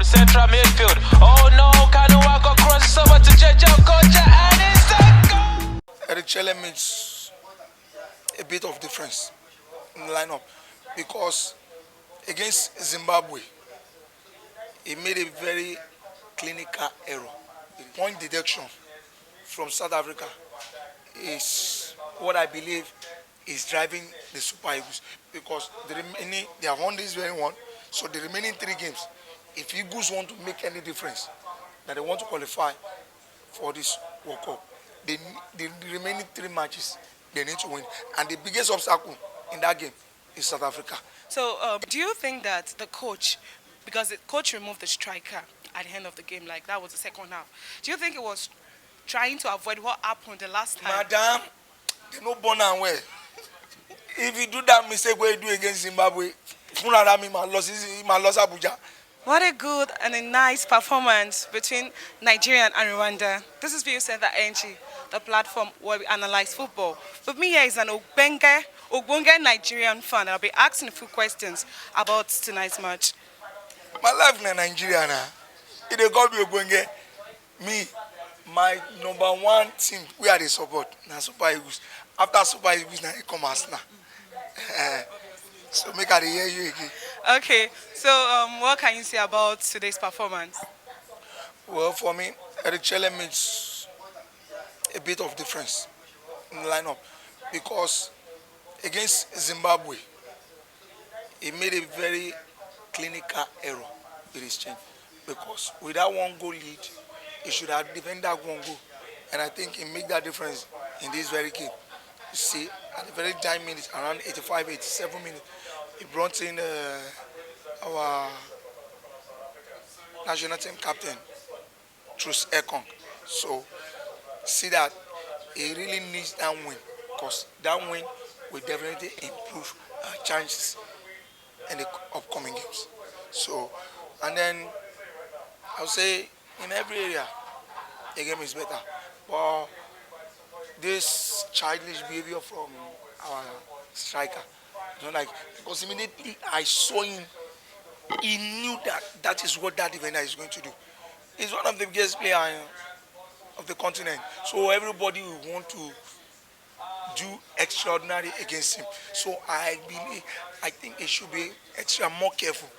the central midfield. Oh no, Kanua got crosses over to Jejo Kocha and it's a goal. Eric Chelle makes a bit of difference in the lineup because against Zimbabwe, he made a very clinical error. The point deduction from South Africa is what I believe is driving the Super Eagles because they have won this very one. So the remaining 3 games, if Eagles want to make any difference, that they want to qualify for this World Cup, the remaining 3 matches they need to win. And the biggest obstacle in that game is South Africa. So do you think that the coach, because the coach removed the striker at the end of the game, like that was the second half, do you think it was trying to avoid what happened the last time? Madam, they no born and well. If you do that mistake where you do against Zimbabwe, lost Abuja. What a good and a nice performance between Nigeria and Rwanda. This is Viewingcenterng, the platform where we analyze football. With me here is an Ogbonge Nigerian fan. I'll be asking a few questions about tonight's match. My life in Nigeria now. It they call me Ogbonge. Me, my number 1 team we are the support. Now Super Eagles. After Super Eagles, now they come as now. So make I hear you again. Okay, so what can you say about today's performance? Well, for me, Eric Chelle makes a bit of difference in the lineup because against Zimbabwe, he made a very clinical error with his change because with that 1 goal lead, he should have defended that 1 goal, and I think he made that difference in this very game. You see, at the very time minutes, around 85, 87 minutes, he brought in our national team captain, Truce Ekong. So, see that he really needs that win because that win will definitely improve our chances in the upcoming games. So, and then I'll say in every area, the game is better. But this childish behavior from our striker, because immediately I saw him, he knew that is what that defender is going to do. He's one of the biggest players of the continent, so everybody will want to do extraordinary against him. So I think he should be extra more careful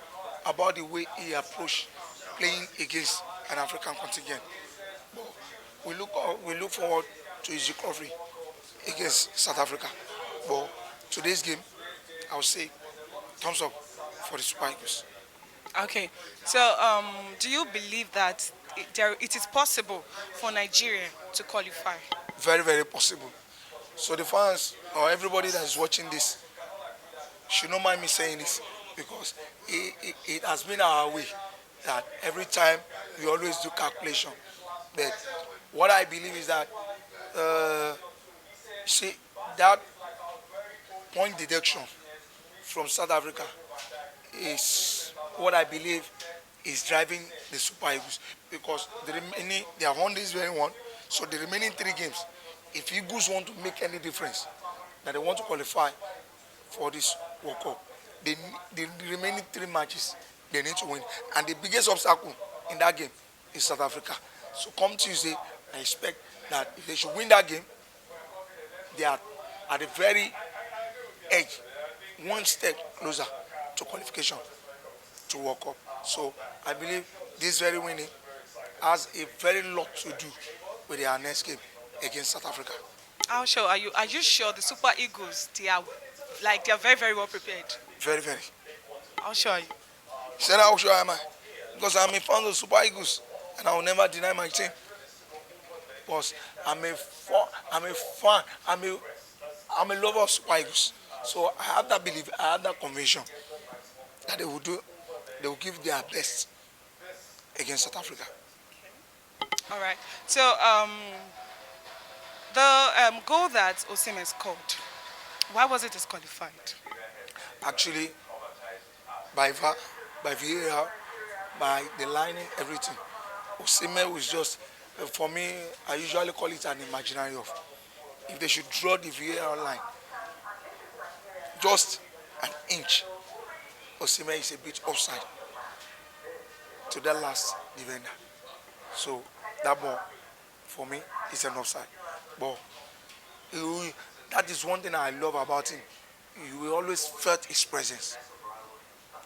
about the way he approached playing against an African contingent. But we look forward to his recovery against South Africa. But today's game, I would say thumbs up for the Super Eagles. Okay, so do you believe that it is possible for Nigeria to qualify? Very, very possible. So the fans or everybody that is watching this should not mind me saying this because it has been our way that every time we always do calculation. But what I believe is that see that point deduction from South Africa is what I believe is driving the Super Eagles because they have won this very one. So the remaining 3 games, if Eagles want to make any difference, that they want to qualify for this World Cup, the remaining 3 matches they need to win. And the biggest obstacle in that game is South Africa. So come Tuesday, I expect that if they should win that game, they are at the very edge, 1 step closer to qualification to World Cup. So I believe this very winning has a very lot to do with their next game against South Africa. How sure are you? Are you sure the Super Eagles they are very, very well prepared? Very, very. How sure are you? Said how sure am I? Because I'm a fan of Super Eagles and I will never deny my team. Because I'm a fan, I'm a lover of Super Eagles. So I have that belief, I have that conviction that they will give their best against South Africa. All right. So the goal that Osimhen scored, why was it disqualified? Actually, by VAR, by VAR, by the lining, everything. Osimhen was just, for me, I usually call it an imaginary off. If they should draw the VAR line, just an inch, Osimhen is a bit offside. to the last defender. So that ball for me is an offside. But that is one thing I love about him. You will always felt his presence.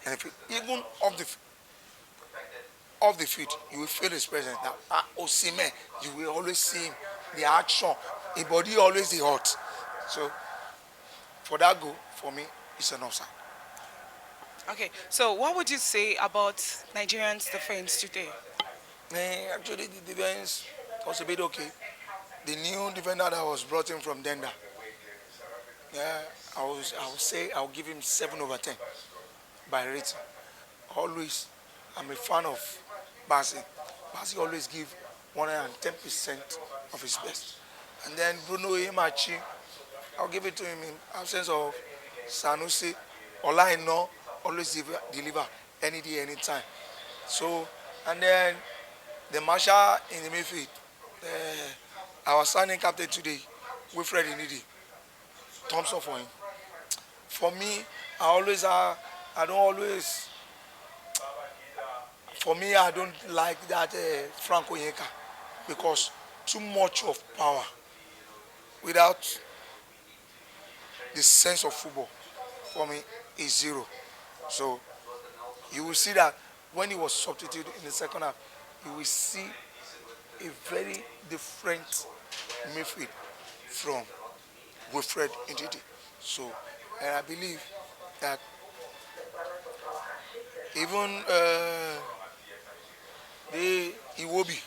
And if even off the field, you will feel his presence. That Osimhen, you will always see him, the action, his body always the hot. So for that goal, for me, it's an offside. Okay, so what would you say about Nigerians' defense today? Actually, the defense was a bit okay. The new defender that was brought in from Denda, yeah, I would say I'll give him 7/10 by rating. Always, I'm a fan of Basi. Basi always give 110% of his best. And then Bruno Imachi, I'll give it to him in absence of Sanusi. Olaino always deliver any day, anytime. So, and then the Marshal in the midfield, our signing captain today, Wilfred Inidi, thumbs up for him. For me, I don't always, for me, I don't like that Franco Yeka because too much of power without the sense of football for me is zero. So you will see that when he was substituted in the second half, you will see a very different midfield from Wilfred Ndidi. So, and I believe that even the Iwobi,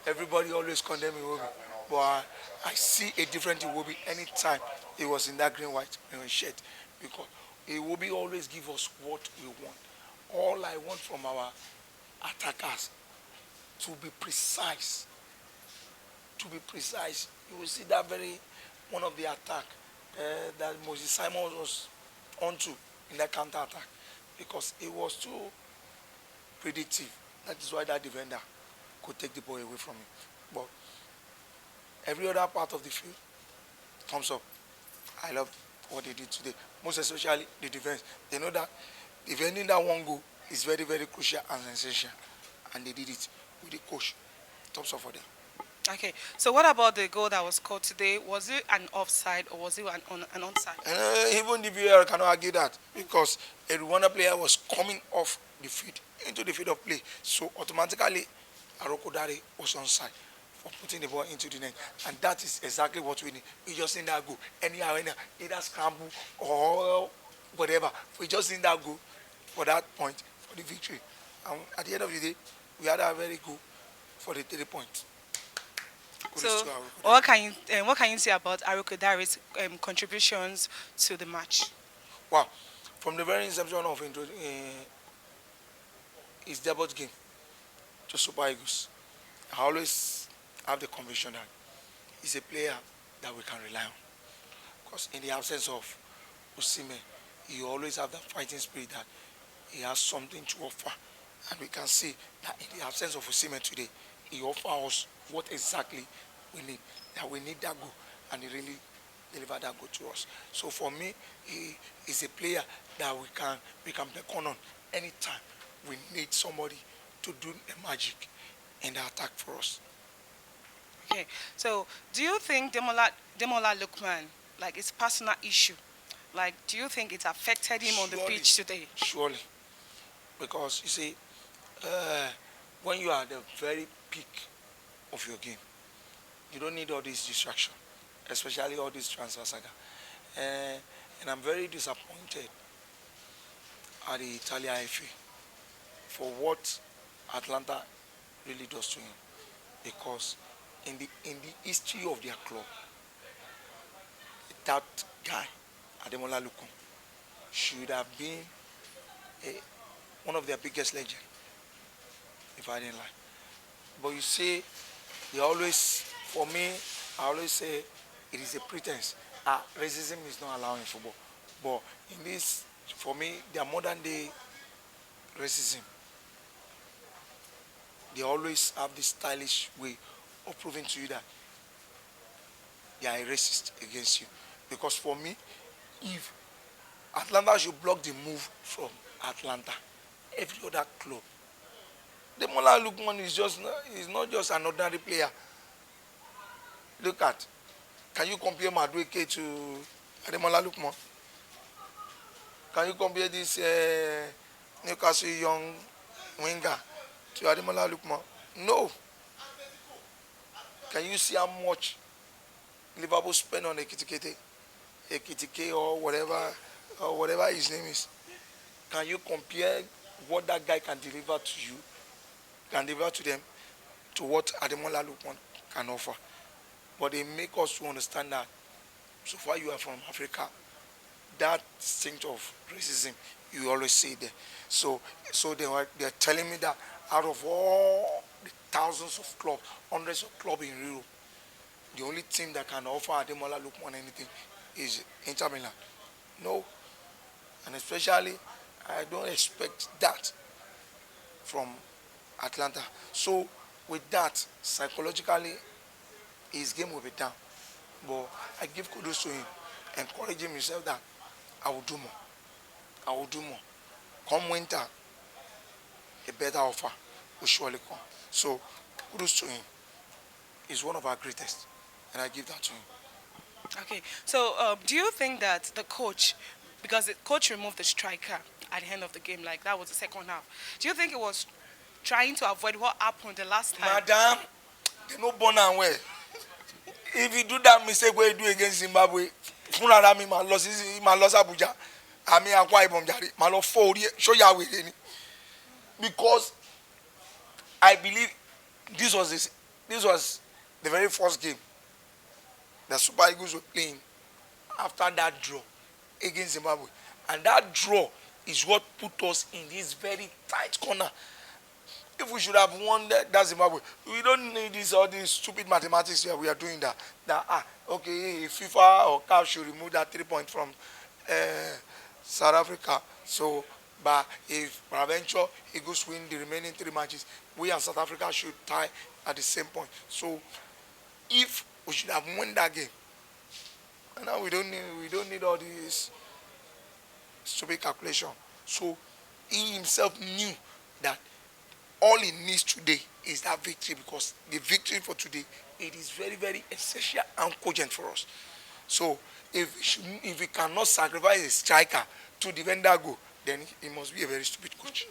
everybody always condemn Iwobi, but I see a different Iwobi anytime he was in that green-white shirt because Iwobi always give us what we want. All I want from our attackers to be precise. To be precise, you will see that very one of the attack that Moses Simon was onto in that counter attack because it was too predictive. That is why that defender could take the ball away from him. But every other part of the field, thumbs up. I love what they did today. Most especially the defense. They know that defending that one goal is very, very crucial and essential. And they did it with the coach. Thumbs up for them. Okay, so what about the goal that was scored today? Was it an offside or was it an onside? Even the VAR cannot argue that because a Rwanda player was coming off the field into the field of play. So automatically, Arokodare was onside for putting the ball into the net. And that is exactly what we need. We just need that goal. Anyhow, either scramble or whatever. We just need that goal for that point, for the victory. And at the end of the day, we had a very good for the 3 points. So, what can you say about Arokodare's contributions to the match? Wow, from the very inception of his debut game to Super Eagles, I always have the conviction that he's a player that we can rely on. Because in the absence of Osimhen, he always have that fighting spirit that he has something to offer, and we can see that in the absence of Osimhen today, he offers us what exactly we need. That we need that goal, and he really delivered that goal to us. So for me, he is a player that we can beckon on anytime we need somebody to do the magic in the attack for us. Okay, so do you think Demola Lookman, like his personal issue, like do you think it affected him on the pitch today? Surely, because you see, when you are at the very peak of your game, you don't need all this distraction, especially all this transfer saga. And I'm very disappointed at the Italian FA for what Atlanta really does to him, because in the history of their club, that guy, Ademola Lookman, should have been one of their biggest legends, if I didn't lie. But you see, they always, for me, I always say it is a pretense. Racism is not allowed in football. But in this, for me, their modern day racism, they always have this stylish way of proving to you that they are a racist against you. Because for me, if Atlanta should block the move from Atlanta, every other club Demola Lookman is not just an ordinary player. Look at, can you compare Madueke to Ademola Lookman? Can you compare this Newcastle young winger to Ademola Lookman? No. Can you see how much Liverpool spend on Ekitike or whatever his name is? Can you compare what that guy can deliver to you, can deliver to them, to what Ademola Lookman can offer? But they make us to understand that so far you are from Africa, that instinct of racism, you always see there. So they're telling me that out of all the thousands of clubs, hundreds of clubs in Europe, the only team that can offer Ademola Lookman anything is Inter Milan. No. And especially, I don't expect that from Atlanta. So with that, psychologically, his game will be down. But I give kudos to him, encouraging himself that I will do more. I will do more. Come winter, a better offer will surely come. So kudos to him. He's one of our greatest, and I give that to him. Okay, so do you think that the coach, because the coach removed the striker at the end of the game, like that was the second half, do you think it was trying to avoid what happened the last time? Madam, they no born and well. If you do that mistake where you do against Zimbabwe, my loss Abuja, I mean Akwa Ibom Jari, my love for show ya with any. Because I believe this was the very first game the Super Eagles were playing after that draw against Zimbabwe. And that draw is what put us in this very tight corner. If we should have won that Zimbabwe, we don't need all these stupid mathematics here. We are doing that. Okay, FIFA or CAF should remove that 3 points from South Africa. So, but if peradventure Eagles win the remaining 3 matches, we and South Africa should tie at the same point. So, if we should have won that game, and now we don't need all this stupid calculation. So, he himself knew that all he needs today is that victory, because the victory for today, it is very, very essential and cogent for us. So if we cannot sacrifice a striker to defend that goal, then he must be a very stupid coach.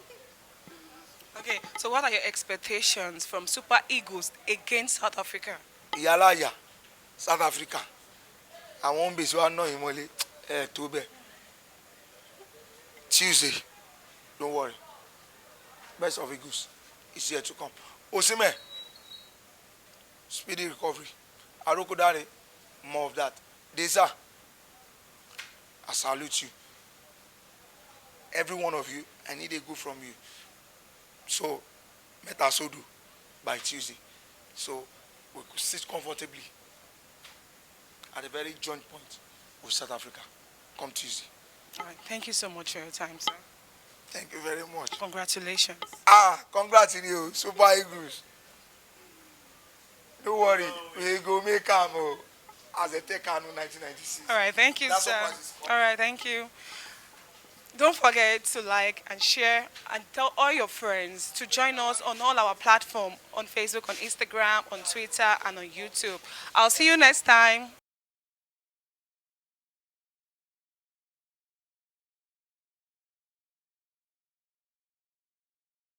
Okay, so what are your expectations from Super Eagles against South Africa? Yalaya, South Africa. I won't be so annoying, Tuesday, don't worry. Best of Eagles is here to come. Osime, speedy recovery. Arokodare, more of that. Deza, I salute you. Every one of you, I need a go from you. So, Metasodu by Tuesday. So, we could sit comfortably at a very joint point with South Africa come Tuesday. All right, thank you so much for your time, sir. Thank you very much. Congratulations. Congrats in you, Super Eagles. Don't worry, we go make them as a Tekano 1996. All right, thank you, sir. All right, thank you. Don't forget to like and share and tell all your friends to join us on all our platforms, on Facebook, on Instagram, on Twitter, and on YouTube. I'll see you next time.